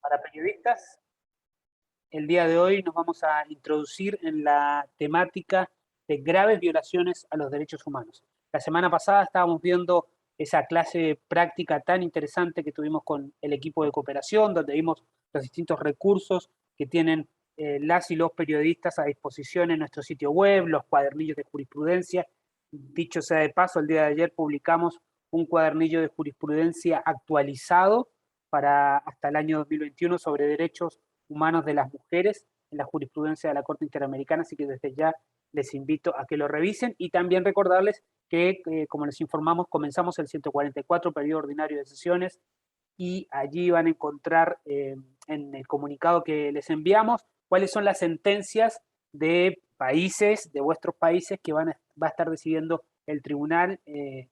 para periodistas. El día de hoy nos vamos a introducir en la temática de graves violaciones a los derechos humanos. La semana pasada estábamos viendo esa clase práctica tan interesante que tuvimos con el equipo de cooperación, donde vimos los distintos recursos que tienen las y los periodistas a disposición en nuestro sitio web, los cuadernillos de jurisprudencia. Dicho sea de paso, el día de ayer publicamos un cuadernillo de jurisprudencia actualizado para hasta el año 2021 sobre derechos humanos de las mujeres en la jurisprudencia de la Corte Interamericana, así que desde ya les invito a que lo revisen y también recordarles que, como les informamos, comenzamos el 144 periodo ordinario de sesiones y allí van a encontrar en el comunicado que les enviamos cuáles son las sentencias de países, de vuestros países, que va a estar decidiendo el tribunal,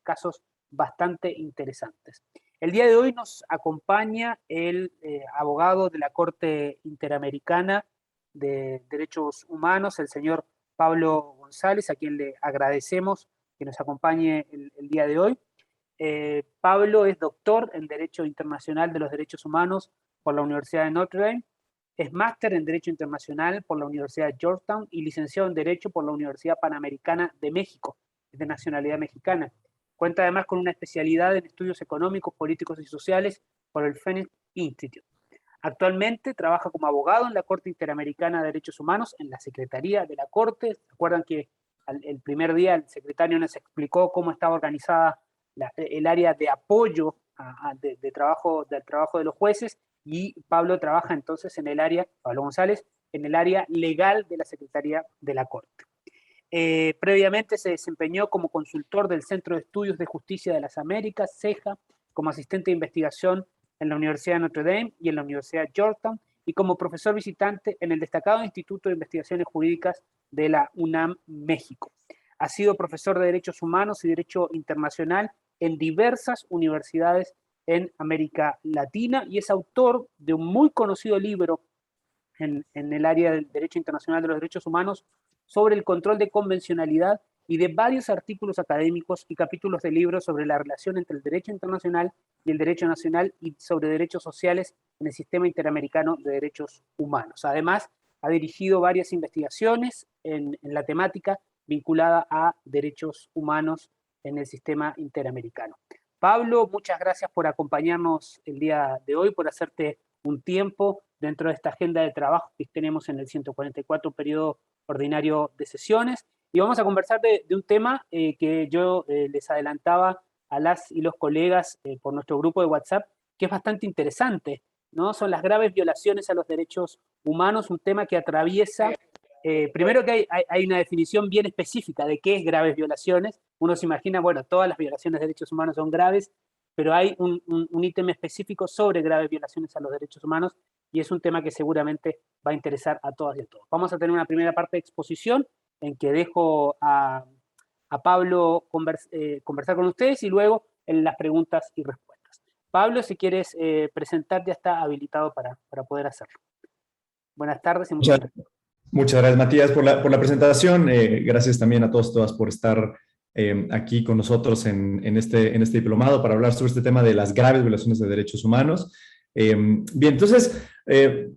casos bastante interesantes. El día de hoy nos acompaña el abogado de la Corte Interamericana de Derechos Humanos, el señor Pablo González, a quien le agradecemos que nos acompañe el día de hoy. Pablo es doctor en Derecho Internacional de los Derechos Humanos por la Universidad de Notre Dame, es máster en Derecho Internacional por la Universidad de Georgetown y licenciado en Derecho por la Universidad Panamericana de México, es de nacionalidad mexicana. Cuenta además con una especialidad en estudios económicos, políticos y sociales por el Phoenix Institute. Actualmente trabaja como abogado en la Corte Interamericana de Derechos Humanos, en la Secretaría de la Corte. ¿Recuerdan que el primer día el secretario nos explicó cómo estaba organizada el área de apoyo del trabajo de los jueces? Y Pablo trabaja entonces en el área, Pablo González, en el área legal de la Secretaría de la Corte. Previamente se desempeñó como consultor del Centro de Estudios de Justicia de las Américas, CEJA, como asistente de investigación en la Universidad de Notre Dame y en la Universidad de Georgetown, y como profesor visitante en el destacado Instituto de Investigaciones Jurídicas de la UNAM, México. Ha sido profesor de Derechos Humanos y Derecho Internacional en diversas universidades en América Latina y es autor de un muy conocido libro en el área del Derecho Internacional de los Derechos Humanos sobre el control de convencionalidad y de varios artículos académicos y capítulos de libros sobre la relación entre el derecho internacional y el derecho nacional y sobre derechos sociales en el sistema interamericano de derechos humanos. Además, ha dirigido varias investigaciones en la temática vinculada a derechos humanos en el sistema interamericano. Pablo, muchas gracias por acompañarnos el día de hoy, por hacerte un tiempo dentro de esta agenda de trabajo que tenemos en el 144 periodo ordinario de sesiones. Y vamos a conversar de un tema que yo les adelantaba a las y los colegas por nuestro grupo de WhatsApp, que es bastante interesante, ¿no? Son las graves violaciones a los derechos humanos, un tema que atraviesa... primero que hay una definición bien específica de qué es graves violaciones. Uno se imagina, bueno, todas las violaciones de derechos humanos son graves, pero hay un ítem específico sobre graves violaciones a los derechos humanos y es un tema que seguramente va a interesar a todas y a todos. Vamos a tener una primera parte de exposición en que dejo a Pablo conversar con ustedes y luego en las preguntas y respuestas. Pablo, si quieres presentarte, ya está habilitado para poder hacerlo. Buenas tardes y muchas gracias. Muchas gracias, Matías, por la presentación. Gracias también a todos y todas por estar aquí con nosotros en este diplomado para hablar sobre este tema de las graves violaciones de derechos humanos. Bien, entonces,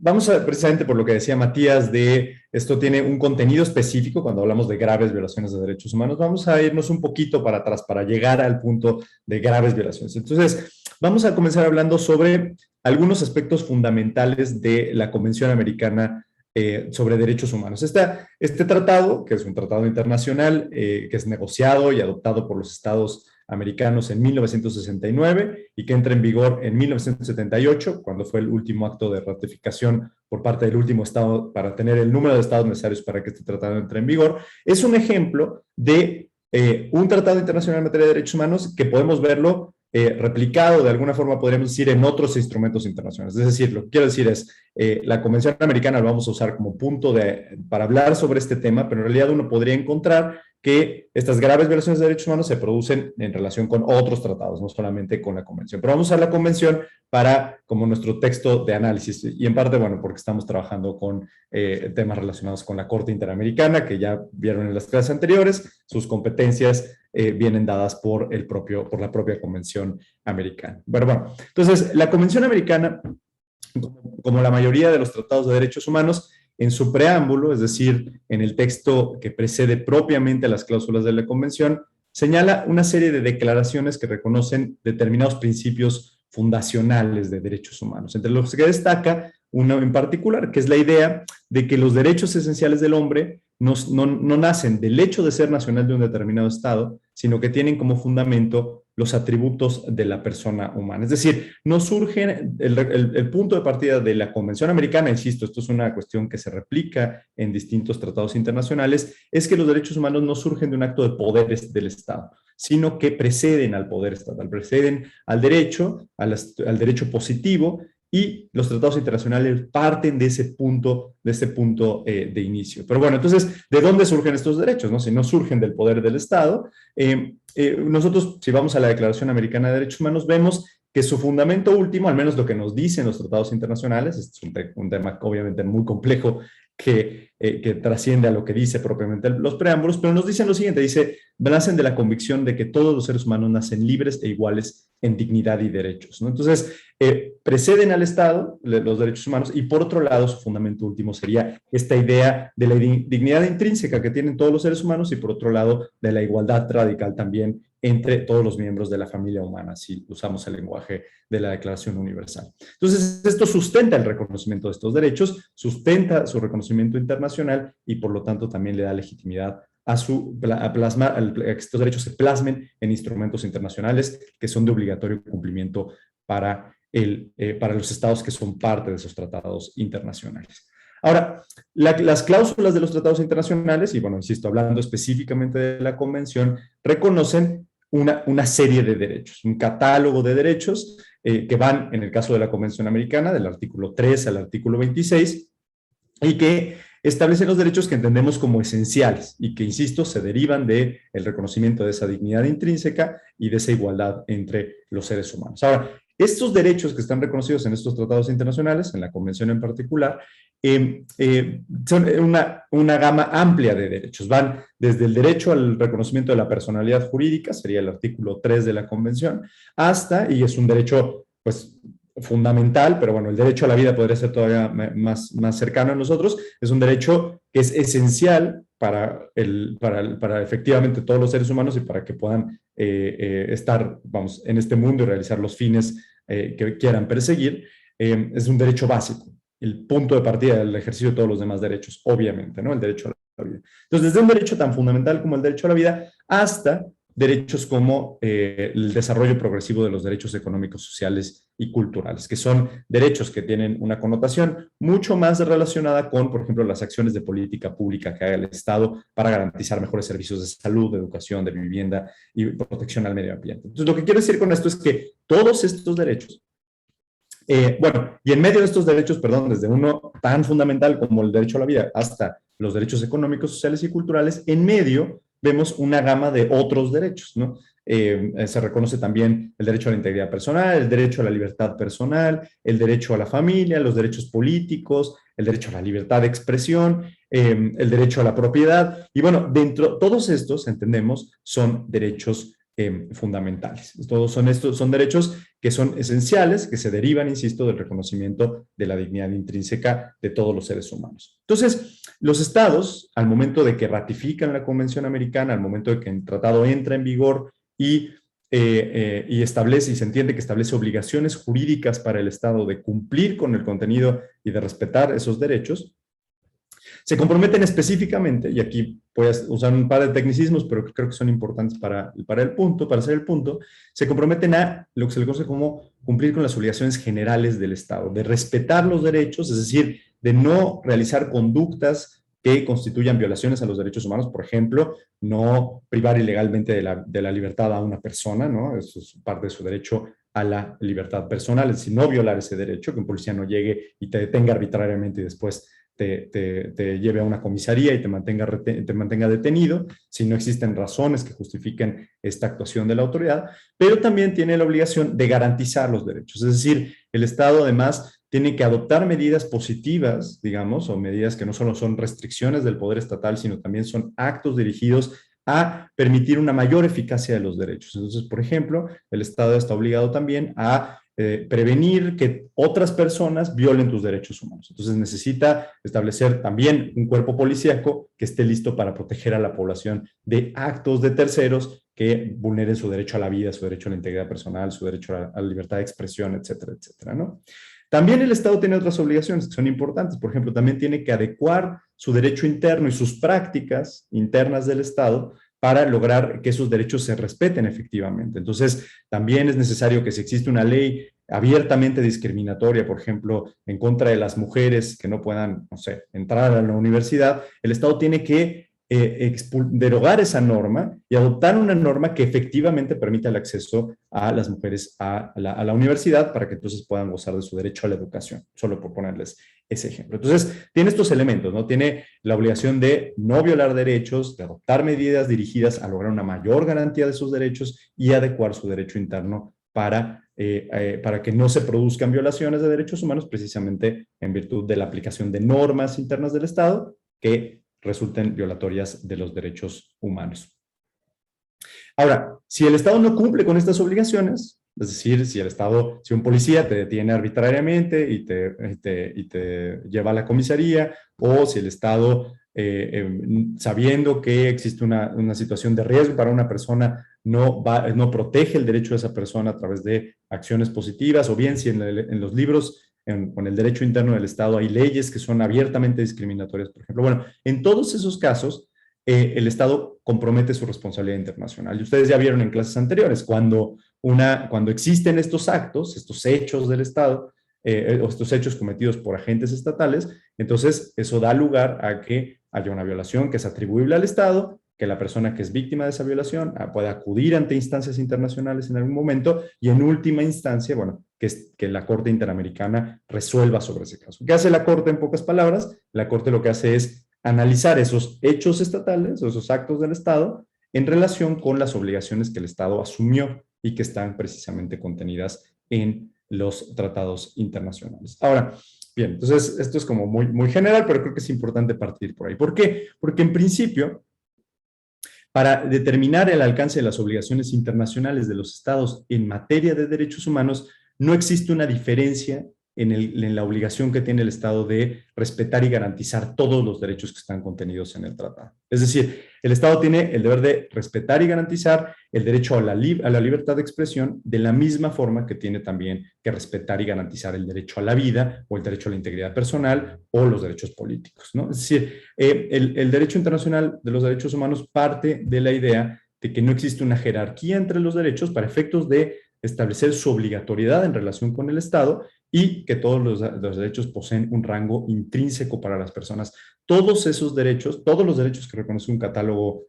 vamos a, precisamente por lo que decía Matías, de esto tiene un contenido específico cuando hablamos de graves violaciones de derechos humanos. Vamos a irnos un poquito para atrás para llegar al punto de graves violaciones. Entonces, vamos a comenzar hablando sobre algunos aspectos fundamentales de la Convención Americana sobre Derechos Humanos. Este tratado, que es un tratado internacional que es negociado y adoptado por los estados americanos en 1969 y que entra en vigor en 1978, cuando fue el último acto de ratificación por parte del último estado para tener el número de estados necesarios para que este tratado entre en vigor, es un ejemplo de un tratado internacional en materia de derechos humanos que podemos verlo replicado, de alguna forma podríamos decir, en otros instrumentos internacionales. Es decir, lo que quiero decir es, la Convención Americana la vamos a usar como punto para hablar sobre este tema, pero en realidad uno podría encontrar que estas graves violaciones de derechos humanos se producen en relación con otros tratados, no solamente con la Convención. Pero vamos a usar la Convención como nuestro texto de análisis, y en parte, bueno, porque estamos trabajando con temas relacionados con la Corte Interamericana, que ya vieron en las clases anteriores, sus competencias vienen dadas por la propia Convención Americana. Bueno, entonces, la Convención Americana, como la mayoría de los tratados de derechos humanos, en su preámbulo, es decir, en el texto que precede propiamente a las cláusulas de la Convención, señala una serie de declaraciones que reconocen determinados principios fundacionales de derechos humanos, entre los que destaca uno en particular, que es la idea de que los derechos esenciales del hombre no nacen del hecho de ser nacional de un determinado Estado, sino que tienen como fundamento los atributos de la persona humana. Es decir, no surge el punto de partida de la Convención Americana, insisto, esto es una cuestión que se replica en distintos tratados internacionales, es que los derechos humanos no surgen de un acto de poderes del Estado, sino que preceden al poder estatal, preceden al derecho, al derecho positivo, y los tratados internacionales parten de ese punto, de inicio. Pero bueno, entonces, ¿de dónde surgen estos derechos? ¿No? Si no surgen del poder del Estado, nosotros, si vamos a la Declaración Americana de Derechos Humanos, vemos que su fundamento último, al menos lo que nos dicen los tratados internacionales, este es un tema obviamente muy complejo que trasciende a lo que dice propiamente los preámbulos, pero nos dicen lo siguiente, dice, nacen de la convicción de que todos los seres humanos nacen libres e iguales en dignidad y derechos, ¿no? Entonces, preceden al Estado los derechos humanos y por otro lado, su fundamento último sería esta idea de la dignidad intrínseca que tienen todos los seres humanos y por otro lado, de la igualdad radical también entre todos los miembros de la familia humana, si usamos el lenguaje de la Declaración Universal. Entonces, esto sustenta el reconocimiento de estos derechos, sustenta su reconocimiento internacional y por lo tanto también le da legitimidad a que estos derechos se plasmen en instrumentos internacionales que son de obligatorio cumplimiento para los estados que son parte de esos tratados internacionales. Ahora, las cláusulas de los tratados internacionales, y bueno, insisto, hablando específicamente de la Convención, reconocen una serie de derechos, un catálogo de derechos que van, en el caso de la Convención Americana, del artículo 3 al artículo 26, y que establecen los derechos que entendemos como esenciales y que, insisto, se derivan del reconocimiento de esa dignidad intrínseca y de esa igualdad entre los seres humanos. Ahora, estos derechos que están reconocidos en estos tratados internacionales, en la Convención en particular, son una gama amplia de derechos. Van desde el derecho al reconocimiento de la personalidad jurídica, sería el artículo 3 de la Convención, hasta, y es un derecho, pues, fundamental, pero bueno, el derecho a la vida podría ser todavía más cercano a nosotros, es un derecho que es esencial para efectivamente todos los seres humanos y para que puedan estar, vamos, en este mundo y realizar los fines que quieran perseguir. Es un derecho básico, el punto de partida del ejercicio de todos los demás derechos, obviamente, ¿no? El derecho a la vida. Entonces, desde un derecho tan fundamental como el derecho a la vida hasta derechos como el desarrollo progresivo de los derechos económicos, sociales y culturales, que son derechos que tienen una connotación mucho más relacionada con, por ejemplo, las acciones de política pública que haga el Estado para garantizar mejores servicios de salud, de educación, de vivienda y protección al medio ambiente. Entonces, lo que quiero decir con esto es que todos estos derechos, bueno, y en medio de estos derechos, perdón, desde uno tan fundamental como el derecho a la vida hasta los derechos económicos, sociales y culturales, en medio vemos una gama de otros derechos, ¿no? Se reconoce también el derecho a la integridad personal, el derecho a la libertad personal, el derecho a la familia, los derechos políticos, el derecho a la libertad de expresión, el derecho a la propiedad. Y bueno, dentro, todos estos, entendemos, son derechos fundamentales. Todos son derechos que son esenciales, que se derivan, insisto, del reconocimiento de la dignidad intrínseca de todos los seres humanos. Entonces, los estados, al momento de que ratifican la Convención Americana, al momento de que el tratado entra en vigor y establece, y se entiende que establece obligaciones jurídicas para el Estado de cumplir con el contenido y de respetar esos derechos, se comprometen específicamente, y aquí voy a usar un par de tecnicismos, pero creo que son importantes para hacer el punto, se comprometen a lo que se le conoce como cumplir con las obligaciones generales del Estado, de respetar los derechos, es decir, de no realizar conductas que constituyan violaciones a los derechos humanos, por ejemplo, no privar ilegalmente de la libertad a una persona, ¿no? Eso es parte de su derecho a la libertad personal, es decir, no violar ese derecho, que un policía no llegue y te detenga arbitrariamente y después te lleve a una comisaría y te mantenga detenido si no existen razones que justifiquen esta actuación de la autoridad, pero también tiene la obligación de garantizar los derechos. Es decir, el Estado además tiene que adoptar medidas positivas, digamos, o medidas que no solo son restricciones del poder estatal, sino también son actos dirigidos a permitir una mayor eficacia de los derechos. Entonces, por ejemplo, el Estado está obligado también a prevenir que otras personas violen tus derechos humanos. Entonces necesita establecer también un cuerpo policíaco que esté listo para proteger a la población de actos de terceros que vulneren su derecho a la vida, su derecho a la integridad personal, su derecho a la libertad de expresión, etcétera, etcétera, ¿no? También el Estado tiene otras obligaciones que son importantes. Por ejemplo, también tiene que adecuar su derecho interno y sus prácticas internas del Estado para lograr que esos derechos se respeten efectivamente. Entonces, también es necesario que si existe una ley abiertamente discriminatoria, por ejemplo, en contra de las mujeres que no puedan, no sé, entrar a la universidad, el Estado tiene que derogar esa norma y adoptar una norma que efectivamente permita el acceso a las mujeres a la universidad para que entonces puedan gozar de su derecho a la educación, solo por ponerles ese ejemplo. Entonces, tiene estos elementos, ¿no? Tiene la obligación de no violar derechos, de adoptar medidas dirigidas a lograr una mayor garantía de sus derechos y adecuar su derecho interno para que no se produzcan violaciones de derechos humanos precisamente en virtud de la aplicación de normas internas del Estado que resulten violatorias de los derechos humanos. Ahora, si el Estado no cumple con estas obligaciones, es decir, si un policía te detiene arbitrariamente y te lleva a la comisaría, o si el Estado, sabiendo que existe una situación de riesgo para una persona, no protege el derecho de esa persona a través de acciones positivas, o bien si en los libros con el derecho interno del Estado hay leyes que son abiertamente discriminatorias, por ejemplo. Bueno, en todos esos casos, el Estado compromete su responsabilidad internacional. Y ustedes ya vieron en clases anteriores, cuando existen estos actos, estos hechos del Estado, o estos hechos cometidos por agentes estatales, entonces eso da lugar a que haya una violación que es atribuible al Estado, que la persona que es víctima de esa violación pueda acudir ante instancias internacionales en algún momento y en última instancia, bueno, que la Corte Interamericana resuelva sobre ese caso. ¿Qué hace la Corte en pocas palabras? La Corte lo que hace es analizar esos hechos estatales o esos actos del Estado en relación con las obligaciones que el Estado asumió y que están precisamente contenidas en los tratados internacionales. Ahora, bien, entonces esto es como muy, muy general, pero creo que es importante partir por ahí. ¿Por qué? Porque en principio, para determinar el alcance de las obligaciones internacionales de los Estados en materia de derechos humanos, no existe una diferencia en la obligación que tiene el Estado de respetar y garantizar todos los derechos que están contenidos en el tratado. Es decir, el Estado tiene el deber de respetar y garantizar el derecho a la libertad de expresión de la misma forma que tiene también que respetar y garantizar el derecho a la vida o el derecho a la integridad personal o los derechos políticos, ¿no? Es decir, el derecho internacional de los derechos humanos parte de la idea de que no existe una jerarquía entre los derechos para efectos de establecer su obligatoriedad en relación con el Estado y que todos los derechos poseen un rango intrínseco para las personas. Todos esos derechos, todos los derechos que reconoce un catálogo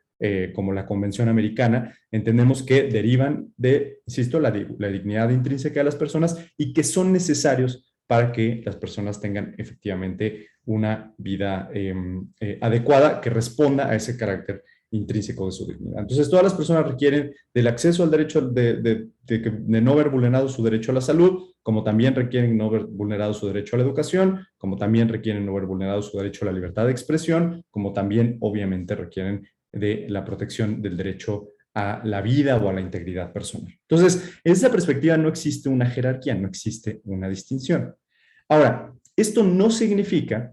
como la Convención Americana, entendemos que derivan de, insisto, la dignidad intrínseca de las personas y que son necesarios para que las personas tengan efectivamente una vida adecuada que responda a ese carácter intrínseco de su dignidad. Entonces, todas las personas requieren del acceso al derecho de no ver vulnerado su derecho a la salud, como también requieren no ver vulnerado su derecho a la educación, como también requieren no ver vulnerado su derecho a la libertad de expresión, como también, obviamente, requieren de la protección del derecho a la vida o a la integridad personal. Entonces, en esa perspectiva no existe una jerarquía, no existe una distinción. Ahora, esto no significa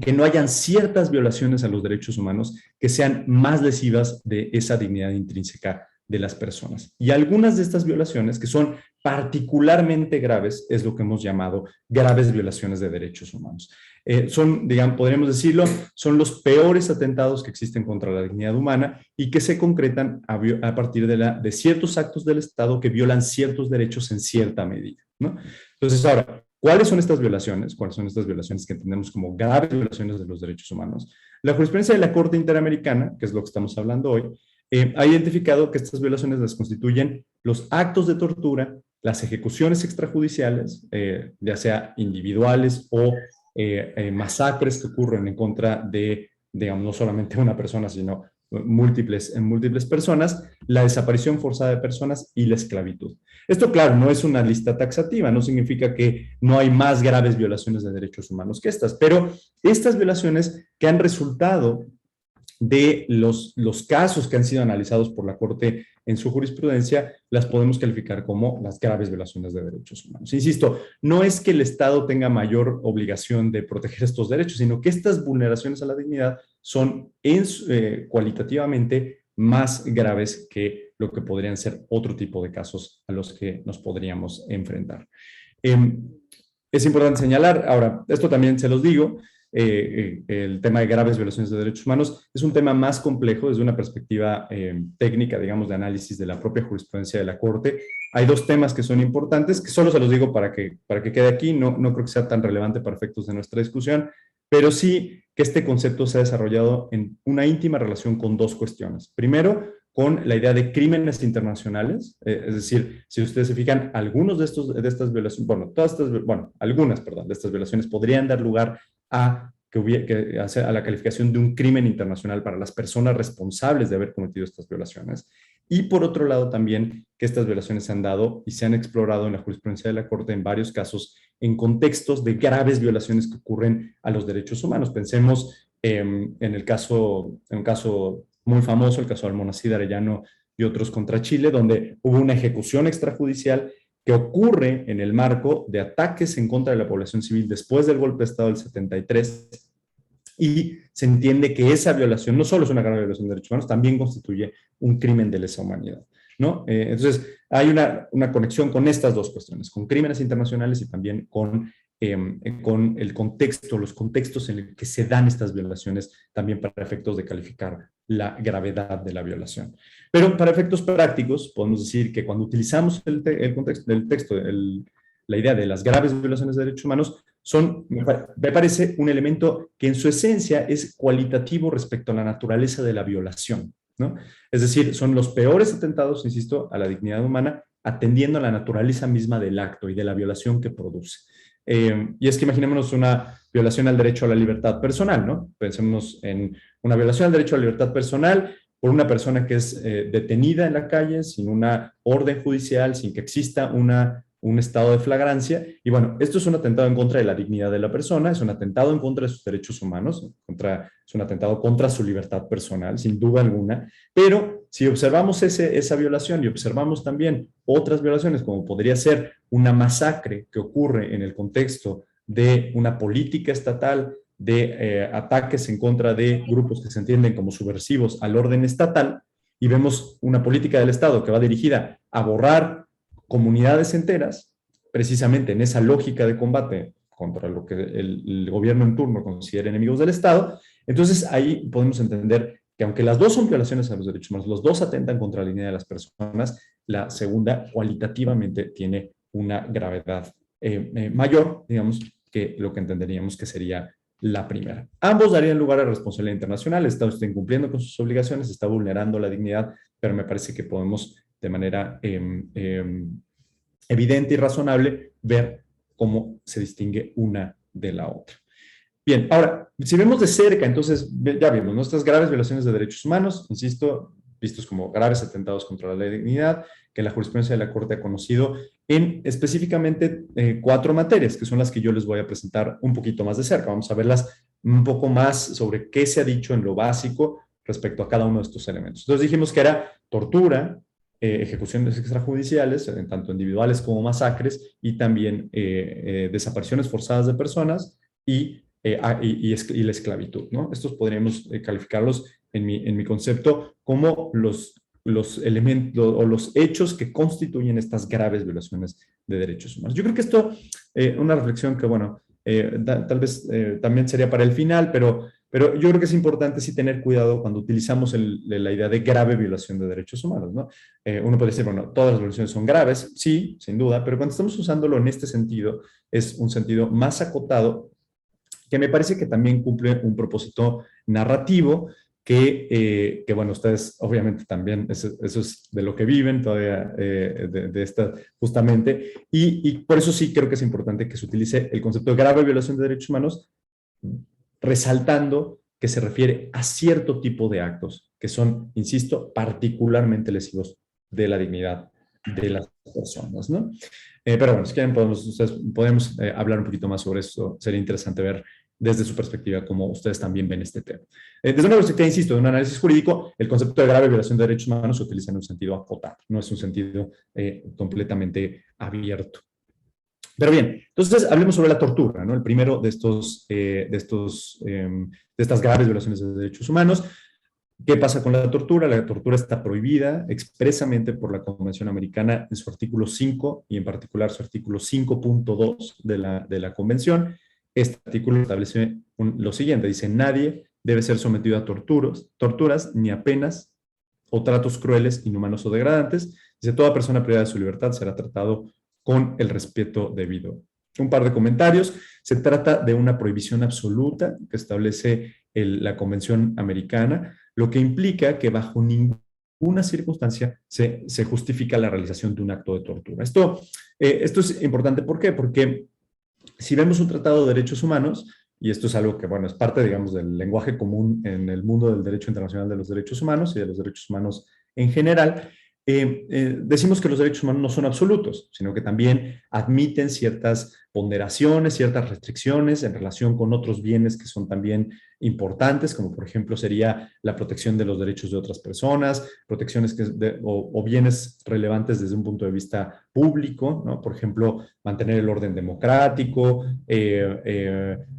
que no hayan ciertas violaciones a los derechos humanos que sean más lesivas de esa dignidad intrínseca de las personas. Y algunas de estas violaciones, que son particularmente graves, es lo que hemos llamado graves violaciones de derechos humanos. Digamos, podríamos decirlo, son los peores atentados que existen contra la dignidad humana y que se concretan a partir de ciertos actos del Estado que violan ciertos derechos en cierta medida, ¿no? Entonces, ahora, ¿cuáles son estas violaciones? ¿Cuáles son estas violaciones que entendemos como graves violaciones de los derechos humanos? La jurisprudencia de la Corte Interamericana, que es lo que estamos hablando hoy, ha identificado que estas violaciones las constituyen los actos de tortura, las ejecuciones extrajudiciales, ya sea individuales o masacres que ocurren en contra de, digamos, no solamente una persona, sino múltiples personas, la desaparición forzada de personas y la esclavitud. Esto, claro, no es una lista taxativa, no significa que no hay más graves violaciones de derechos humanos que estas, pero estas violaciones que han resultado de los casos que han sido analizados por la Corte en su jurisprudencia, las podemos calificar como las graves violaciones de derechos humanos. Insisto, no es que el Estado tenga mayor obligación de proteger estos derechos, sino que estas vulneraciones a la dignidad son cualitativamente más graves que lo que podrían ser otro tipo de casos a los que nos podríamos enfrentar. Es importante señalar, ahora, esto también se los digo, el tema de graves violaciones de derechos humanos es un tema más complejo desde una perspectiva técnica, digamos, de análisis de la propia jurisprudencia de la Corte. Hay dos temas que son importantes, que solo se los digo para que quede aquí, no creo que sea tan relevante para efectos de nuestra discusión, pero sí que este concepto se ha desarrollado en una íntima relación con dos cuestiones. Primero, con la idea de crímenes internacionales, es decir, si ustedes se fijan, algunos de estas violaciones, algunas, perdón, de estas violaciones podrían dar lugar a la calificación de un crimen internacional para las personas responsables de haber cometido estas violaciones. Y por otro lado también que estas violaciones se han dado y se han explorado en la jurisprudencia de la Corte en varios casos en contextos de graves violaciones que ocurren a los derechos humanos. Pensemos en un caso muy famoso, el caso de Almonacid Arellano y otros contra Chile, donde hubo una ejecución extrajudicial que ocurre en el marco de ataques en contra de la población civil después del golpe de Estado del 73, y se entiende que esa violación no solo es una grave violación de derechos humanos, también constituye un crimen de lesa humanidad, ¿no? Entonces, hay una conexión con estas dos cuestiones, con crímenes internacionales y también con el contexto, los contextos en los que se dan estas violaciones, también para efectos de calificar la gravedad de la violación. Pero para efectos prácticos, podemos decir que cuando utilizamos el contexto del texto, la idea de las graves violaciones de derechos humanos, me parece un elemento que en su esencia es cualitativo respecto a la naturaleza de la violación, ¿no? Es decir, son los peores atentados, insisto, a la dignidad humana, atendiendo a la naturaleza misma del acto y de la violación que produce. Y es que imaginémonos una violación al derecho a la libertad personal, ¿no? Pensemos en una violación al derecho a la libertad personal por una persona que es detenida en la calle sin una orden judicial, sin que exista un estado de flagrancia. Y bueno, esto es un atentado en contra de la dignidad de la persona, es un atentado en contra de sus derechos humanos, es un atentado contra su libertad personal, sin duda alguna. Pero si observamos esa violación y observamos también otras violaciones, como podría ser una masacre que ocurre en el contexto de una política estatal de ataques en contra de grupos que se entienden como subversivos al orden estatal, y vemos una política del Estado que va dirigida a borrar comunidades enteras, precisamente en esa lógica de combate contra lo que el gobierno en turno considera enemigos del Estado. Entonces ahí podemos entender que aunque las dos son violaciones a los derechos humanos, los dos atentan contra la dignidad de las personas, la segunda cualitativamente tiene una gravedad mayor, digamos, que lo que entenderíamos que sería la primera. Ambos darían lugar a responsabilidad internacional, está usted incumpliendo con sus obligaciones, está vulnerando la dignidad, pero me parece que podemos de manera evidente y razonable ver cómo se distingue una de la otra. Bien, ahora, si vemos de cerca, entonces ya vimos nuestras graves violaciones de derechos humanos, insisto, vistos como graves atentados contra la dignidad, que la jurisprudencia de la Corte ha conocido en específicamente 4 materias, que son las que yo les voy a presentar un poquito más de cerca. Vamos a verlas un poco más sobre qué se ha dicho en lo básico respecto a cada uno de estos elementos. Entonces dijimos que era tortura, ejecuciones extrajudiciales, tanto individuales como masacres, y también desapariciones forzadas de personas y la esclavitud, ¿no? Estos podríamos calificarlos en mi concepto como los elementos o los hechos que constituyen estas graves violaciones de derechos humanos. Yo creo que esto, una reflexión que, bueno, tal vez también sería para el final, pero yo creo que es importante sí tener cuidado cuando utilizamos la idea de grave violación de derechos humanos, ¿no? Uno puede decir, bueno, todas las violaciones son graves, sí, sin duda, pero cuando estamos usándolo en este sentido, es un sentido más acotado, que me parece que también cumple un propósito narrativo que bueno, ustedes obviamente también, eso es de lo que viven todavía, de esta justamente, y por eso sí creo que es importante que se utilice el concepto de grave violación de derechos humanos, resaltando que se refiere a cierto tipo de actos que son, insisto, particularmente lesivos de la dignidad de las personas, ¿no? Pero bueno, si quieren podemos hablar un poquito más sobre eso, sería interesante ver desde su perspectiva, como ustedes también ven este tema. Desde una perspectiva, insisto, de un análisis jurídico, el concepto de grave violación de derechos humanos se utiliza en un sentido acotado, no es un sentido completamente abierto. Pero bien, entonces hablemos sobre la tortura, ¿no? El primero de estas graves violaciones de derechos humanos. ¿Qué pasa con la tortura? La tortura está prohibida expresamente por la Convención Americana en su artículo 5 y en particular su artículo 5.2 de la Convención. Este artículo establece lo siguiente, dice: nadie debe ser sometido a torturas ni a penas o tratos crueles, inhumanos o degradantes. Dice: toda persona privada de su libertad será tratado con el respeto debido. Un par de comentarios. Se trata de una prohibición absoluta que establece la Convención Americana, lo que implica que bajo ninguna circunstancia se justifica la realización de un acto de tortura. Esto es importante. ¿Por qué? Porque si vemos un tratado de derechos humanos, y esto es algo que, bueno, es parte, digamos, del lenguaje común en el mundo del derecho internacional de los derechos humanos y de los derechos humanos en general, decimos que los derechos humanos no son absolutos, sino que también admiten ciertas ponderaciones, ciertas restricciones en relación con otros bienes que son también importantes, como por ejemplo sería la protección de los derechos de otras personas, protecciones o bienes relevantes desde un punto de vista público, ¿no? Por ejemplo, mantener el orden democrático,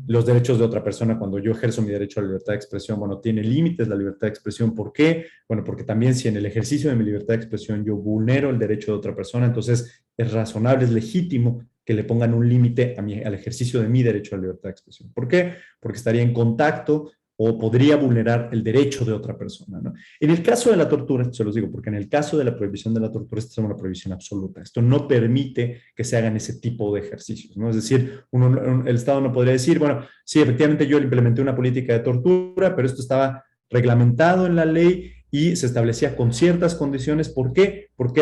los derechos de otra persona. Cuando yo ejerzo mi derecho a la libertad de expresión, bueno, tiene límites la libertad de expresión. ¿Por qué? Bueno, porque también si en el ejercicio de mi libertad de expresión yo vulnero el derecho de otra persona, entonces es razonable, es legítimo que le pongan un límite al ejercicio de mi derecho a la libertad de expresión. ¿Por qué? Porque estaría en contacto o podría vulnerar el derecho de otra persona, ¿no? En el caso de la tortura, esto se los digo, porque en el caso de la prohibición de la tortura, esta es una prohibición absoluta. Esto no permite que se hagan ese tipo de ejercicios, ¿no? Es decir, el Estado no podría decir, bueno, sí, efectivamente yo implementé una política de tortura, pero esto estaba reglamentado en la ley y se establecía con ciertas condiciones. ¿Por qué? Porque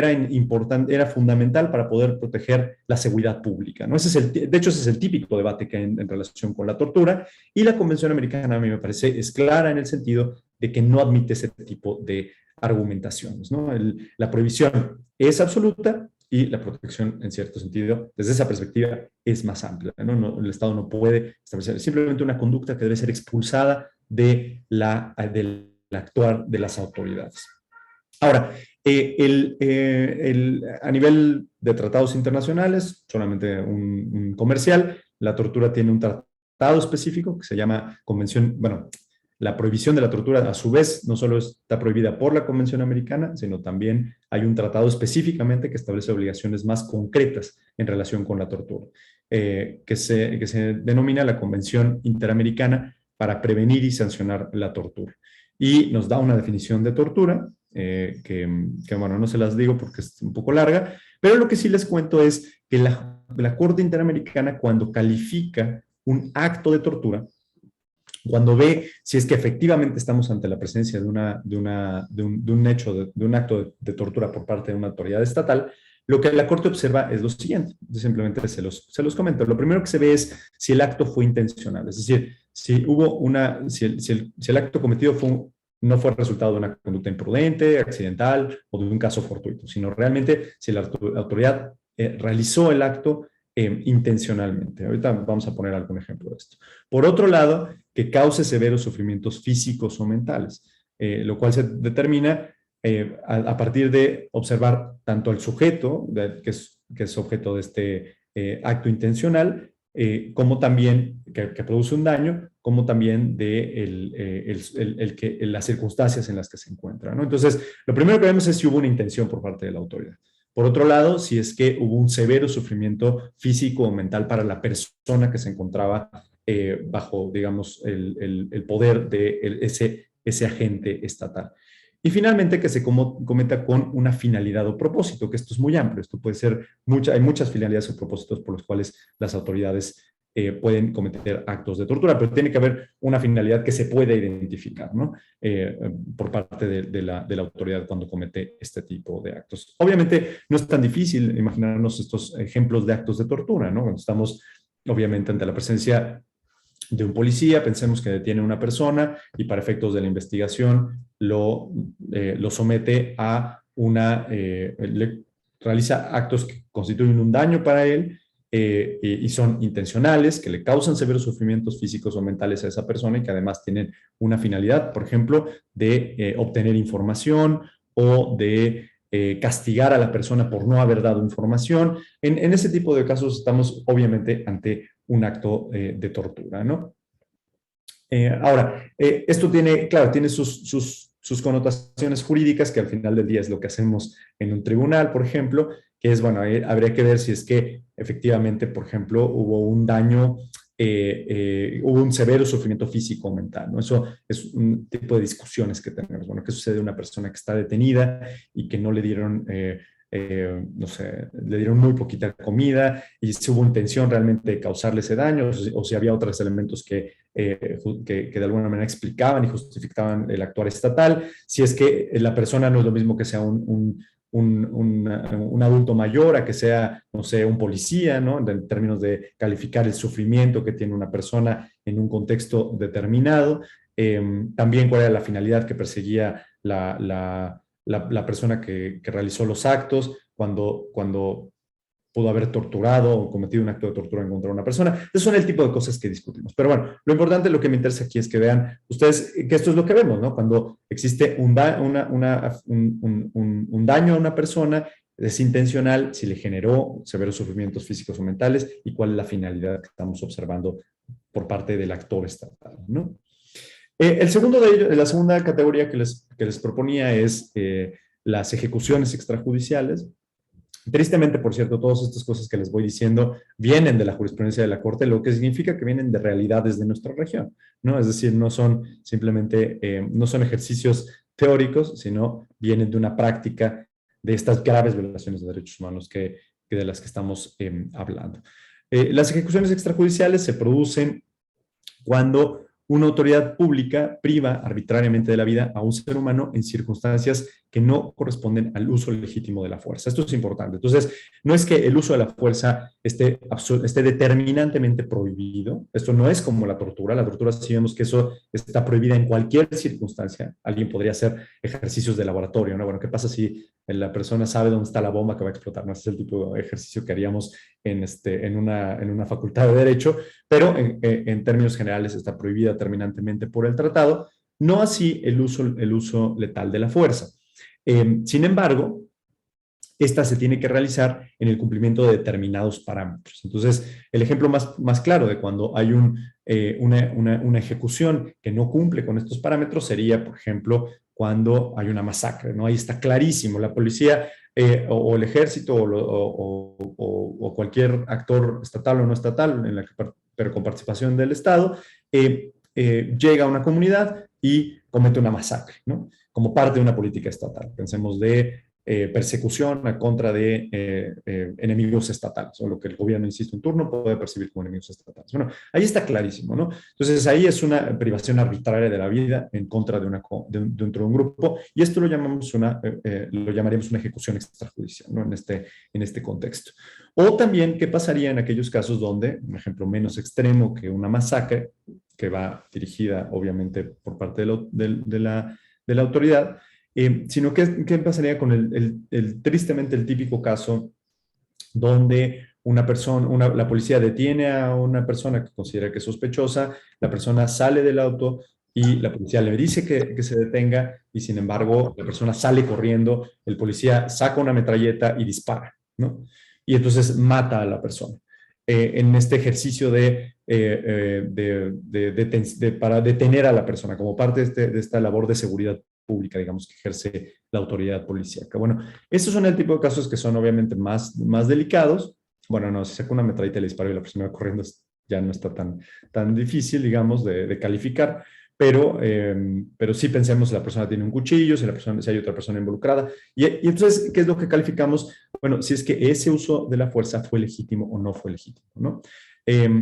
era fundamental para poder proteger la seguridad pública, ¿no? De hecho, ese es el típico debate que hay en relación con la tortura, y la Convención Americana, a mí me parece, es clara en el sentido de que no admite ese tipo de argumentaciones, ¿no? La prohibición es absoluta y la protección, en cierto sentido, desde esa perspectiva, es más amplia, ¿no? El Estado no puede establecer simplemente una conducta que debe ser expulsada del actuar de las autoridades. Ahora, a nivel de tratados internacionales, solamente un comercial, la tortura tiene un tratado específico que se llama Convención, bueno, la prohibición de la tortura, a su vez, no solo está prohibida por la Convención Americana, sino también hay un tratado específicamente que establece obligaciones más concretas en relación con la tortura, que se denomina la Convención Interamericana para prevenir y sancionar la tortura. Y nos da una definición de tortura, bueno, no se las digo porque es un poco larga, pero lo que sí les cuento es que la Corte Interamericana, cuando califica un acto de tortura, cuando ve si es que efectivamente estamos ante la presencia de un acto de tortura por parte de una autoridad estatal, lo que la Corte observa es lo siguiente. Yo simplemente se los comento. Lo primero que se ve es si el acto fue intencional, es decir, si el acto cometido no fue resultado de una conducta imprudente, accidental o de un caso fortuito, sino realmente si la autoridad realizó el acto intencionalmente. Ahorita vamos a poner algún ejemplo de esto. Por otro lado, que cause severos sufrimientos físicos o mentales, lo cual se determina a partir de observar tanto al sujeto, que es objeto de este acto intencional, como también que produce un daño, como también de las circunstancias en las que se encuentra, ¿no? Entonces, lo primero que vemos es si hubo una intención por parte de la autoridad. Por otro lado, si es que hubo un severo sufrimiento físico o mental para la persona que se encontraba bajo, digamos, el poder de ese agente estatal. Y finalmente, que se cometa con una finalidad o propósito, que esto es muy amplio. Esto puede ser hay muchas finalidades o propósitos por los cuales las autoridades pueden cometer actos de tortura, pero tiene que haber una finalidad que se puede identificar, ¿no? Por parte de la autoridad cuando comete este tipo de actos. Obviamente no es tan difícil imaginarnos estos ejemplos de actos de tortura, ¿no? Cuando estamos obviamente ante la presencia de un policía, pensemos que detiene a una persona y para efectos de la investigación lo somete a realiza actos que constituyen un daño para él y son intencionales, que le causan severos sufrimientos físicos o mentales a esa persona y que además tienen una finalidad, por ejemplo, de obtener información o de castigar a la persona por no haber dado información. En ese tipo de casos estamos obviamente ante un acto de tortura, ¿no? Ahora, esto tiene, claro, tiene sus connotaciones jurídicas, que al final del día es lo que hacemos en un tribunal, por ejemplo, que es, bueno, habría que ver si es que efectivamente, por ejemplo, hubo un daño, hubo un severo sufrimiento físico o mental, ¿no? Eso es un tipo de discusiones que tenemos. Bueno, ¿qué sucede a una persona que está detenida y que no le dieron... no sé, le dieron muy poquita comida y si hubo intención realmente de causarle ese daño o si había otros elementos que de alguna manera explicaban y justificaban el actuar estatal, si es que la persona no es lo mismo que sea un adulto mayor a que sea, no sé, un policía, ¿no? En términos de calificar el sufrimiento que tiene una persona en un contexto determinado. También cuál era la finalidad que perseguía la persona que realizó los actos, cuando pudo haber torturado o cometido un acto de tortura en contra de una persona. Esos son el tipo de cosas que discutimos. Pero bueno, lo importante, lo que me interesa aquí es que vean ustedes que esto es lo que vemos, ¿no? Cuando existe un daño a una persona, es intencional, si le generó severos sufrimientos físicos o mentales y cuál es la finalidad que estamos observando por parte del actor estatal, ¿no? El segundo de ellos, la segunda categoría que les proponía es las ejecuciones extrajudiciales. Tristemente, por cierto, todas estas cosas que les voy diciendo vienen de la jurisprudencia de la Corte, lo que significa que vienen de realidades de nuestra región, ¿no? Es decir, no son simplemente, no son ejercicios teóricos, sino vienen de una práctica de estas graves violaciones de derechos humanos que de las que estamos hablando. Las ejecuciones extrajudiciales se producen cuando una autoridad pública priva arbitrariamente de la vida a un ser humano en circunstancias que no corresponden al uso legítimo de la fuerza. Esto es importante. Entonces, no es que el uso de la fuerza esté determinantemente prohibido. Esto no es como la tortura. La tortura, si vemos que eso está prohibida en cualquier circunstancia. Alguien podría hacer ejercicios de laboratorio, ¿no? Bueno, ¿qué pasa si la persona sabe dónde está la bomba que va a explotar? No, ese es el tipo de ejercicio que haríamos en una facultad de Derecho, pero en términos generales está prohibida terminantemente por el tratado, no así el uso letal de la fuerza. Sin embargo, esta se tiene que realizar en el cumplimiento de determinados parámetros. Entonces, el ejemplo más claro de cuando hay una ejecución que no cumple con estos parámetros sería, por ejemplo, cuando hay una masacre, ¿no? Ahí está clarísimo, la policía o el ejército o cualquier actor estatal o no estatal, pero con participación del Estado, llega a una comunidad y comete una masacre, ¿no? Como parte de una política estatal. Pensemos de persecución a contra de enemigos estatales, o lo que el gobierno, insisto, en turno puede percibir como enemigos estatales. Bueno, ahí está clarísimo, ¿no? Entonces, ahí es una privación arbitraria de la vida en contra dentro de un grupo, y esto lo llamaríamos una ejecución extrajudicial, ¿no? En este contexto. O también, ¿qué pasaría en aquellos casos donde, un ejemplo menos extremo que una masacre, que va dirigida, obviamente, por parte de la autoridad, sino ¿qué pasaría con tristemente el típico caso donde la policía detiene a una persona que considera que es sospechosa, la persona sale del auto y la policía le dice que se detenga y sin embargo la persona sale corriendo, el policía saca una metralleta y dispara, ¿no? Y entonces mata a la persona. En este ejercicio para detener a la persona como parte de esta labor de seguridad pública, digamos, que ejerce la autoridad policíaca. Bueno, estos son el tipo de casos que son obviamente más delicados. Bueno, no, si saca una metralleta y le dispara y la persona va corriendo, ya no está tan difícil, digamos, de calificar, pero sí pensemos si la persona tiene un cuchillo, si hay otra persona involucrada. Y entonces, ¿qué es lo que calificamos? Bueno, si es que ese uso de la fuerza fue legítimo o no fue legítimo, ¿no?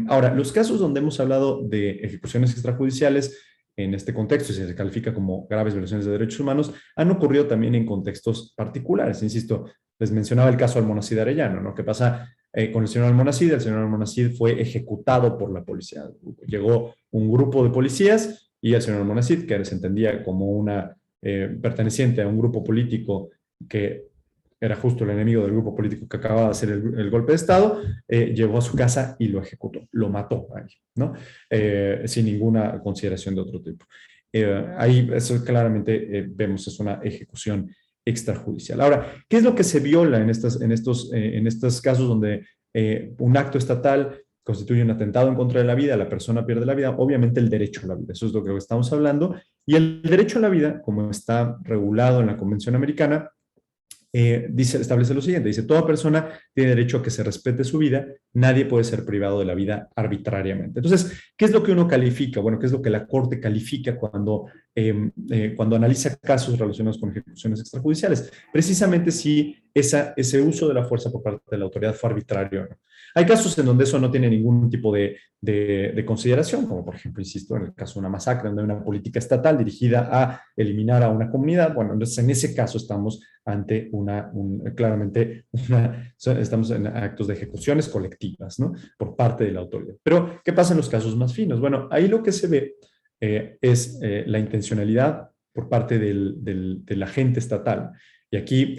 Ahora, los casos donde hemos hablado de ejecuciones extrajudiciales, en este contexto, y se califica como graves violaciones de derechos humanos, han ocurrido también en contextos particulares. Insisto, les mencionaba el caso Almonacid Arellano, ¿no? ¿Qué pasa con el señor Almonacid? El señor Almonacid fue ejecutado por la policía. Llegó un grupo de policías y el señor Almonacid, que se entendía como perteneciente a un grupo político que era justo el enemigo del grupo político que acababa de hacer el golpe de Estado, llevó a su casa y lo ejecutó, lo mató ahí, ¿no? Sin ninguna consideración de otro tipo. Ahí eso claramente vemos es una ejecución extrajudicial. Ahora, ¿qué es lo que se viola en estos casos donde un acto estatal constituye un atentado en contra de la vida, la persona pierde la vida? Obviamente el derecho a la vida, eso es lo que estamos hablando, y el derecho a la vida, como está regulado en la Convención Americana, establece lo siguiente, dice, toda persona tiene derecho a que se respete su vida, nadie puede ser privado de la vida arbitrariamente. Entonces, ¿qué es lo que uno califica? Bueno, ¿qué es lo que la Corte califica cuando analiza casos relacionados con ejecuciones extrajudiciales? Precisamente si ese uso de la fuerza por parte de la autoridad fue arbitrario o no. Hay casos en donde eso no tiene ningún tipo de consideración, como por ejemplo, insisto, en el caso de una masacre, donde hay una política estatal dirigida a eliminar a una comunidad. Bueno, entonces en ese caso estamos ante claramente estamos en actos de ejecuciones colectivas, ¿no? Por parte de la autoridad. Pero, ¿qué pasa en los casos más finos? Bueno, ahí lo que se ve es la intencionalidad por parte del agente estatal. Y aquí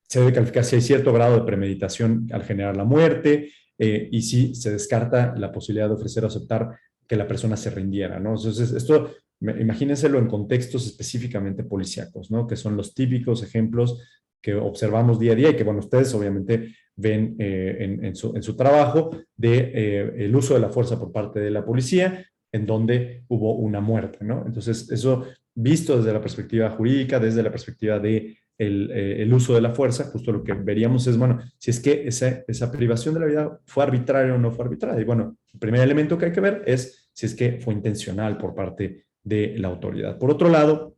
se debe calificar si hay cierto grado de premeditación al generar la muerte y si se descarta la posibilidad de ofrecer o aceptar que la persona se rindiera, ¿no? Entonces, esto, imagínenselo en contextos específicamente policíacos, ¿no? Que son los típicos ejemplos que observamos día a día y que, bueno, ustedes obviamente ven en su trabajo de el uso de la fuerza por parte de la policía en donde hubo una muerte, ¿no? Entonces, eso visto desde la perspectiva jurídica, desde la perspectiva de el uso de la fuerza, justo lo que veríamos es, bueno, si es que esa privación de la vida fue arbitraria o no fue arbitraria. Y bueno, el primer elemento que hay que ver es si es que fue intencional por parte de la autoridad. Por otro lado,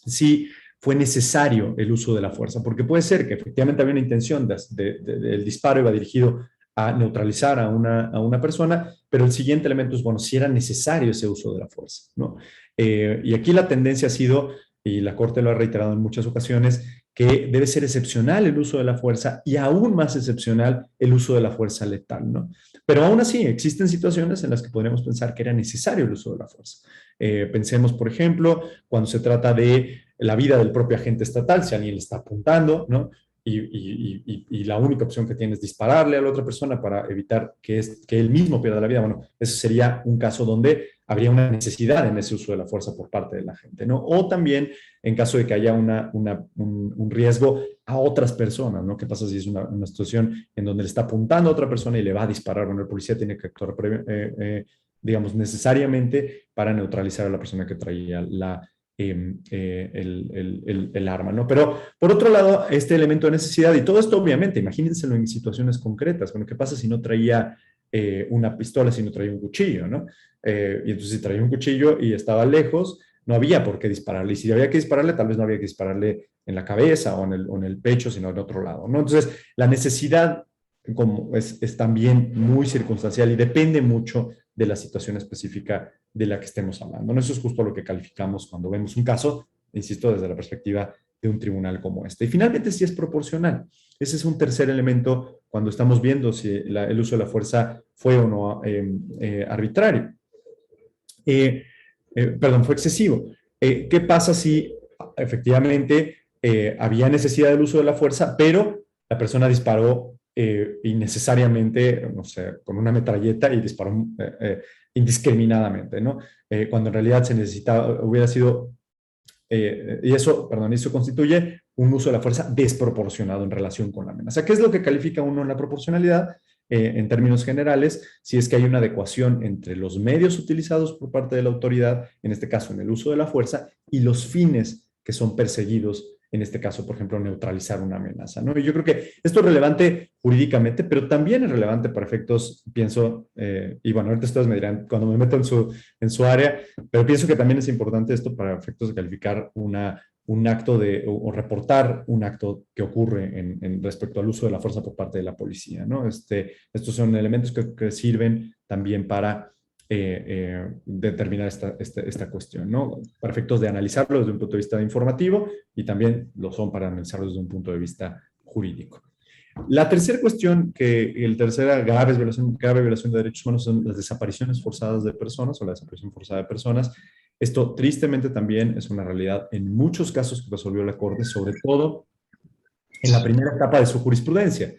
si fue necesario el uso de la fuerza, porque puede ser que efectivamente había una intención el disparo iba dirigido a neutralizar a una persona, pero el siguiente elemento es, bueno, si era necesario ese uso de la fuerza, ¿no? Y aquí la tendencia ha sido, y la Corte lo ha reiterado en muchas ocasiones, que debe ser excepcional el uso de la fuerza y aún más excepcional el uso de la fuerza letal, ¿no? Pero aún así existen situaciones en las que podríamos pensar que era necesario el uso de la fuerza. Pensemos, por ejemplo, cuando se trata de la vida del propio agente estatal, si alguien le está apuntando, ¿no? Y la única opción que tiene es dispararle a la otra persona para evitar que él mismo pierda la vida. Bueno, eso sería un caso donde habría una necesidad en ese uso de la fuerza por parte de la gente, ¿no? O también en caso de que haya un riesgo a otras personas, ¿no? ¿Qué pasa si es una situación en donde le está apuntando a otra persona y le va a disparar? Bueno, el policía tiene que actuar, digamos, necesariamente para neutralizar a la persona que traía el arma, ¿no? Pero por otro lado, este elemento de necesidad, y todo esto obviamente, imagínenselo en situaciones concretas, bueno, ¿qué pasa si no traía una pistola, si no traía un cuchillo, ¿no? Y entonces si traía un cuchillo y estaba lejos, no había por qué dispararle, y si había que dispararle, tal vez no había que dispararle en la cabeza o en el pecho, sino en otro lado, ¿no? Entonces, la necesidad como es también muy circunstancial y depende mucho de la situación específica de la que estemos hablando, ¿no? Eso es justo lo que calificamos cuando vemos un caso, insisto, desde la perspectiva de un tribunal como este. Y finalmente, si es proporcional. Ese es un tercer elemento cuando estamos viendo si el uso de la fuerza fue o no arbitrario. Perdón, fue excesivo. ¿Qué pasa si efectivamente había necesidad del uso de la fuerza, pero la persona disparó innecesariamente, no sé, con una metralleta y disparó indiscriminadamente, ¿no? Cuando en realidad se necesitaba, hubiera sido, eso constituye un uso de la fuerza desproporcionado en relación con la amenaza. ¿Qué es lo que califica uno en la proporcionalidad? En términos generales, si es que hay una adecuación entre los medios utilizados por parte de la autoridad, en este caso en el uso de la fuerza, y los fines que son perseguidos, en este caso, por ejemplo, neutralizar una amenaza, ¿no? Y yo creo que esto es relevante jurídicamente, pero también es relevante para efectos, pienso, y bueno, ahorita ustedes me dirán cuando me meto en su área, pero pienso que también es importante esto para efectos de calificar un acto o reportar un acto que ocurre en respecto al uso de la fuerza por parte de la policía, ¿no? Estos son elementos que sirven también para determinar esta cuestión, ¿no? Para efectos de analizarlo desde un punto de vista informativo y también lo son para analizarlo desde un punto de vista jurídico. La tercera cuestión, el tercera grave violación de derechos humanos son las desapariciones forzadas de personas o la desaparición forzada de personas. Esto tristemente también es una realidad en muchos casos que resolvió la Corte, sobre todo en la primera etapa de su jurisprudencia,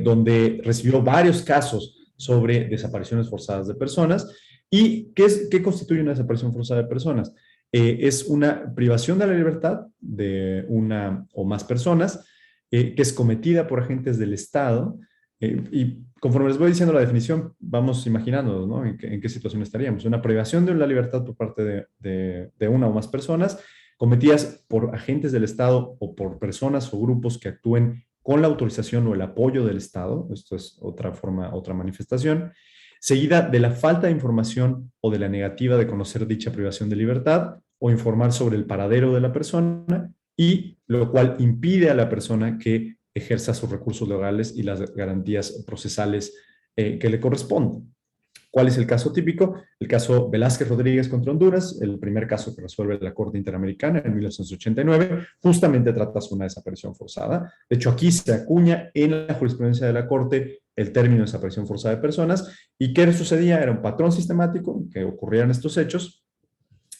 donde recibió varios casos sobre desapariciones forzadas de personas. ¿Y qué constituye una desaparición forzada de personas? Es una privación de la libertad de una o más personas que es cometida por agentes del Estado. Y conforme les voy diciendo la definición, vamos imaginando, ¿no? En qué situación estaríamos. Una privación de la libertad por parte de una o más personas cometidas por agentes del Estado o por personas o grupos que actúen con la autorización o el apoyo del Estado. Esto es otra forma, otra manifestación, seguida de la falta de información o de la negativa de conocer dicha privación de libertad o informar sobre el paradero de la persona, y lo cual impide a la persona que ejerza sus recursos legales y las garantías procesales que le corresponden. ¿Cuál es el caso típico? El caso Velázquez Rodríguez contra Honduras, el primer caso que resuelve la Corte Interamericana en 1989, justamente trata sobre una desaparición forzada. De hecho, aquí se acuña en la jurisprudencia de la Corte el término desaparición forzada de personas. ¿Y qué sucedía? Era un patrón sistemático que ocurrían estos hechos,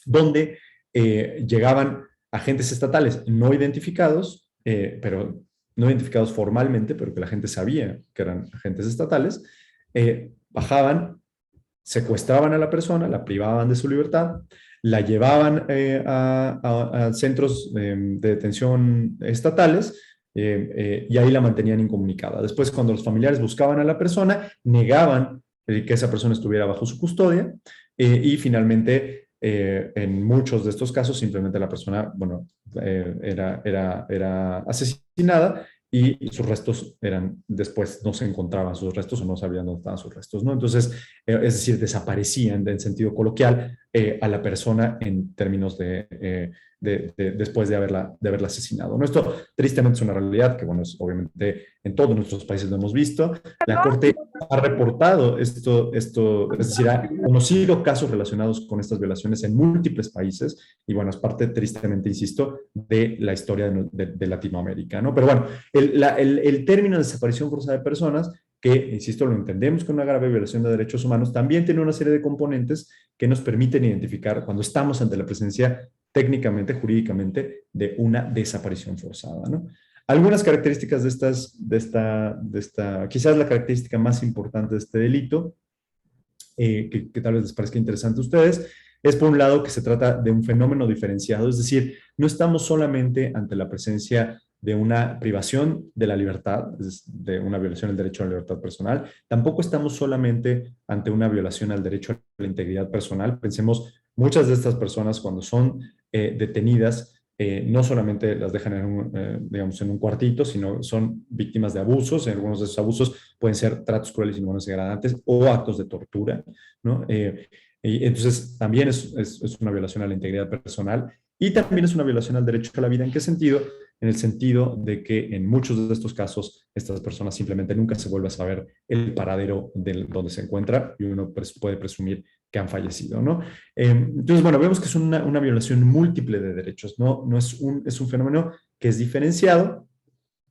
donde llegaban agentes estatales no identificados, pero no identificados formalmente, pero que la gente sabía que eran agentes estatales, bajaban, secuestraban a la persona, la privaban de su libertad, la llevaban a centros de detención estatales y ahí la mantenían incomunicada. Después, cuando los familiares buscaban a la persona, negaban que esa persona estuviera bajo su custodia y finalmente, en muchos de estos casos, simplemente la persona, bueno, era asesinada y sus restos después no se encontraban sus restos o no sabían dónde estaban sus restos, ¿no? Entonces, es decir, desaparecían en sentido coloquial a la persona en términos después de haberla asesinado, ¿no? Esto tristemente es una realidad que, bueno, obviamente en todos nuestros países lo hemos visto. La Corte ha reportado esto, es decir, ha conocido casos relacionados con estas violaciones en múltiples países y, bueno, es parte, tristemente, insisto, de la historia de Latinoamérica, ¿no? Pero bueno, el término de desaparición forzada de personas, que, insisto, lo entendemos como una grave violación de derechos humanos, también tiene una serie de componentes que nos permiten identificar cuando estamos ante la presencia técnicamente, jurídicamente, de una desaparición forzada, ¿no? Algunas características quizás la característica más importante de este delito, que tal vez les parezca interesante a ustedes, es por un lado que se trata de un fenómeno diferenciado, es decir, no estamos solamente ante la presencia de una privación de la libertad, de una violación del derecho a la libertad personal, tampoco estamos solamente ante una violación al derecho a la integridad personal. Pensemos, muchas de estas personas cuando son detenidas, no solamente las dejan digamos, en un cuartito, sino son víctimas de abusos. En algunos de esos abusos pueden ser tratos crueles, inhumanos y degradantes o actos de tortura, ¿no? Y entonces también es una violación a la integridad personal y también es una violación al derecho a la vida. ¿En qué sentido? En el sentido de que en muchos de estos casos estas personas simplemente nunca se vuelve a saber el paradero donde se encuentra y uno puede presumir que han fallecido, ¿no? Entonces, bueno, vemos que es una violación múltiple de derechos, ¿no? Es un fenómeno que es diferenciado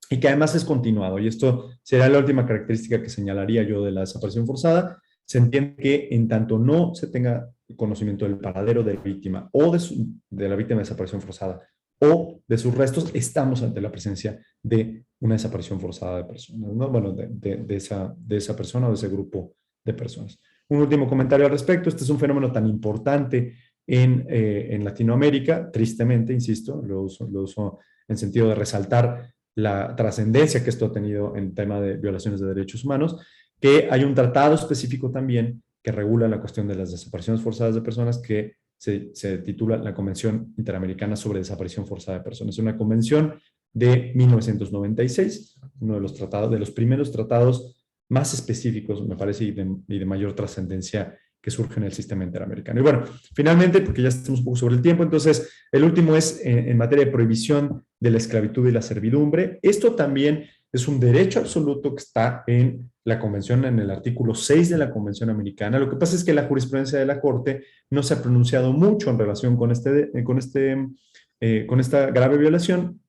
y que además es continuado. Y esto será la última característica que señalaría yo de la desaparición forzada. Se entiende que en tanto no se tenga conocimiento del paradero de la víctima o de la víctima de desaparición forzada o de sus restos, estamos ante la presencia de una desaparición forzada de personas, ¿no? Bueno, de esa persona o de ese grupo de personas. Un último comentario al respecto. Este es un fenómeno tan importante en Latinoamérica, tristemente, insisto, lo uso en sentido de resaltar la trascendencia que esto ha tenido en tema de violaciones de derechos humanos, que hay un tratado específico también que regula la cuestión de las desapariciones forzadas de personas que se titula la Convención Interamericana sobre Desaparición Forzada de Personas. Es una convención de 1996, uno de los primeros tratados más específicos, me parece, y de mayor trascendencia que surge en el sistema interamericano. Y bueno, finalmente, porque ya estamos un poco sobre el tiempo, entonces, el último es en materia de prohibición de la esclavitud y la servidumbre. Esto también es un derecho absoluto que está en la Convención, en el artículo 6 de la Convención Americana. Lo que pasa es que la jurisprudencia de la Corte no se ha pronunciado mucho en relación con esta grave violación,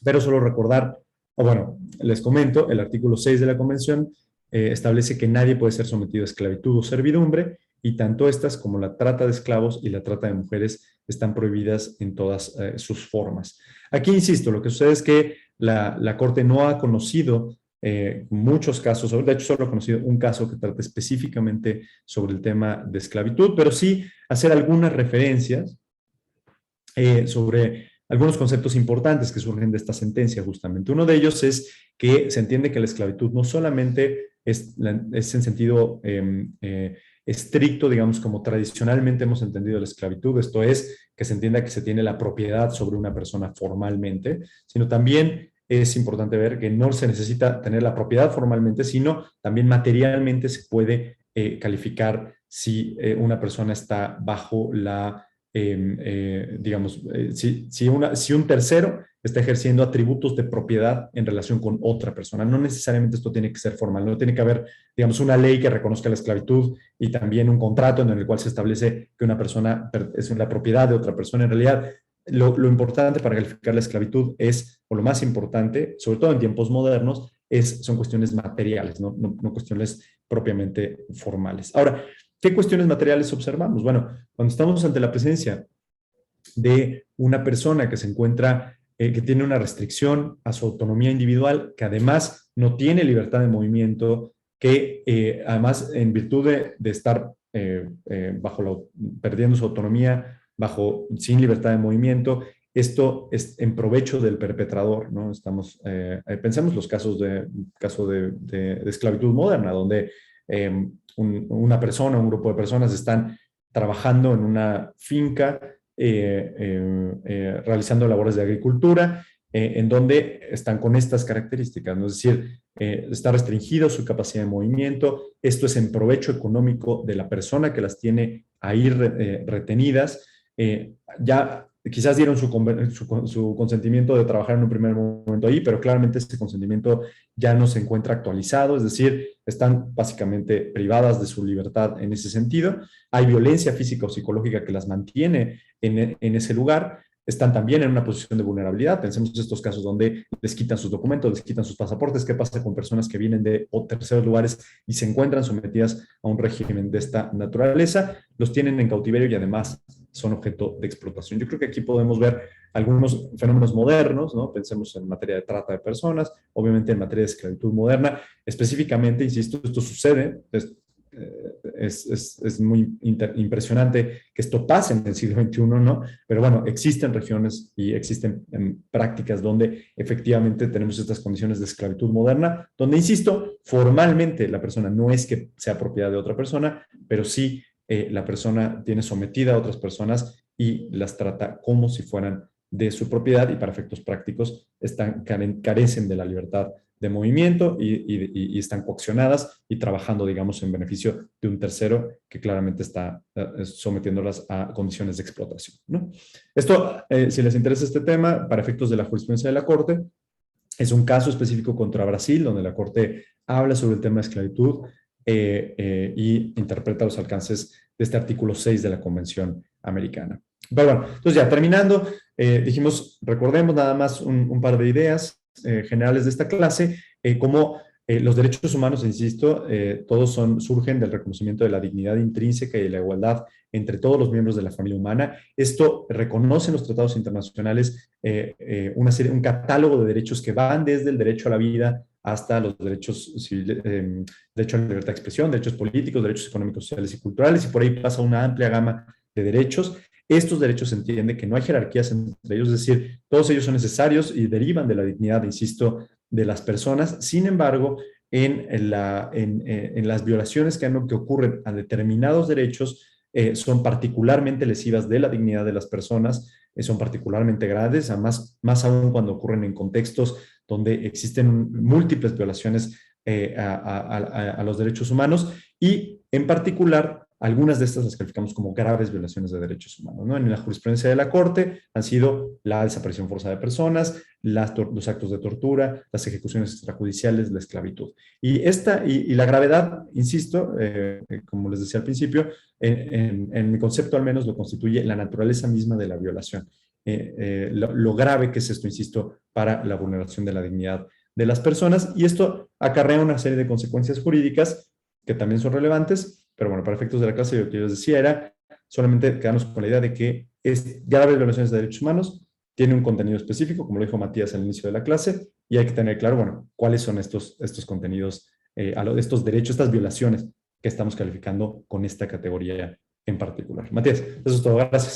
pero solo recordar, o bueno, les comento, el artículo 6 de la Convención establece que nadie puede ser sometido a esclavitud o servidumbre, y tanto estas como la trata de esclavos y la trata de mujeres están prohibidas en todas sus formas. Aquí insisto, lo que sucede es que la Corte no ha conocido muchos casos, de hecho solo ha conocido un caso que trata específicamente sobre el tema de esclavitud, pero sí hacer algunas referencias sobre algunos conceptos importantes que surgen de esta sentencia justamente. Uno de ellos es que se entiende que la esclavitud no solamente es en sentido estricto, digamos, como tradicionalmente hemos entendido la esclavitud, esto es, que se entienda que se tiene la propiedad sobre una persona formalmente, sino también es importante ver que no se necesita tener la propiedad formalmente, sino también materialmente se puede calificar si una persona está bajo la digamos, si un tercero está ejerciendo atributos de propiedad en relación con otra persona. No necesariamente esto tiene que ser formal, no tiene que haber, digamos, una ley que reconozca la esclavitud y también un contrato en el cual se establece que una persona es la propiedad de otra persona. En realidad, lo importante para calificar la esclavitud es, o lo más importante, sobre todo en tiempos modernos, son cuestiones materiales, no cuestiones propiamente formales. Ahora, ¿qué cuestiones materiales observamos? Bueno, cuando estamos ante la presencia de una persona que se encuentra, que tiene una restricción a su autonomía individual, que además no tiene libertad de movimiento, que además en virtud de estar perdiendo su autonomía, sin libertad de movimiento, esto es en provecho del perpetrador, ¿no? Pensemos los casos de esclavitud moderna, donde una persona, un grupo de personas están trabajando en una finca, realizando labores de agricultura, en donde están con estas características, ¿no? Es decir, está restringido su capacidad de movimiento, esto es en provecho económico de la persona que las tiene ahí retenidas, ya quizás dieron su consentimiento de trabajar en un primer momento ahí, pero claramente este consentimiento ya no se encuentra actualizado, es decir, están básicamente privadas de su libertad en ese sentido. Hay violencia física o psicológica que las mantiene en ese lugar. Están también en una posición de vulnerabilidad. Pensemos en estos casos donde les quitan sus documentos, les quitan sus pasaportes. ¿Qué pasa con personas que vienen de terceros lugares y se encuentran sometidas a un régimen de esta naturaleza? Los tienen en cautiverio y además son objeto de explotación. Yo creo que aquí podemos ver algunos fenómenos modernos, ¿no? Pensemos en materia de trata de personas, obviamente en materia de esclavitud moderna. Específicamente, insisto, esto sucede, es muy impresionante que esto pase en el siglo XXI, ¿no? Pero bueno, existen regiones y existen prácticas donde efectivamente tenemos estas condiciones de esclavitud moderna, donde, insisto, formalmente la persona no es que sea propiedad de otra persona, pero sí la persona tiene sometida a otras personas y las trata como si fueran de su propiedad y para efectos prácticos carecen de la libertad de movimiento y están coaccionadas y trabajando, digamos, en beneficio de un tercero que claramente está sometiéndolas a condiciones de explotación, ¿no? Esto, si les interesa este tema, para efectos de la jurisprudencia de la Corte, es un caso específico contra Brasil, donde la Corte habla sobre el tema de esclavitud y interpreta los alcances de este artículo 6 de la Convención Americana. Pero bueno, entonces ya terminando, recordemos nada más un par de ideas generales de esta clase, como los derechos humanos, insisto, todos surgen del reconocimiento de la dignidad intrínseca y de la igualdad entre todos los miembros de la familia humana. Esto reconoce en los tratados internacionales un catálogo de derechos que van desde el derecho a la vida hasta los derechos civiles, derecho a la libertad de expresión, derechos políticos, derechos económicos, sociales y culturales, y por ahí pasa una amplia gama de derechos. Estos derechos se entiende que no hay jerarquías entre ellos, es decir, todos ellos son necesarios y derivan de la dignidad, insisto, de las personas. Sin embargo, en las violaciones que ocurren a determinados derechos, son particularmente lesivas de la dignidad de las personas, son particularmente graves, además, más aún cuando ocurren en contextos donde existen múltiples violaciones a los derechos humanos y, en particular, algunas de estas las calificamos como graves violaciones de derechos humanos, ¿no? En la jurisprudencia de la Corte han sido la desaparición forzada de personas, los actos de tortura, las ejecuciones extrajudiciales, la esclavitud. Y la gravedad, insisto, como les decía al principio, en mi concepto al menos lo constituye la naturaleza misma de la violación. Lo grave que es esto, insisto, para la vulneración de la dignidad de las personas, y esto acarrea una serie de consecuencias jurídicas que también son relevantes, pero bueno, para efectos de la clase, lo que yo les decía era solamente quedarnos con la idea de que graves violaciones de derechos humanos tiene un contenido específico, como lo dijo Matías al inicio de la clase, y hay que tener claro, bueno, cuáles son estos contenidos, estos derechos, estas violaciones que estamos calificando con esta categoría en particular. Matías, eso es todo. Gracias.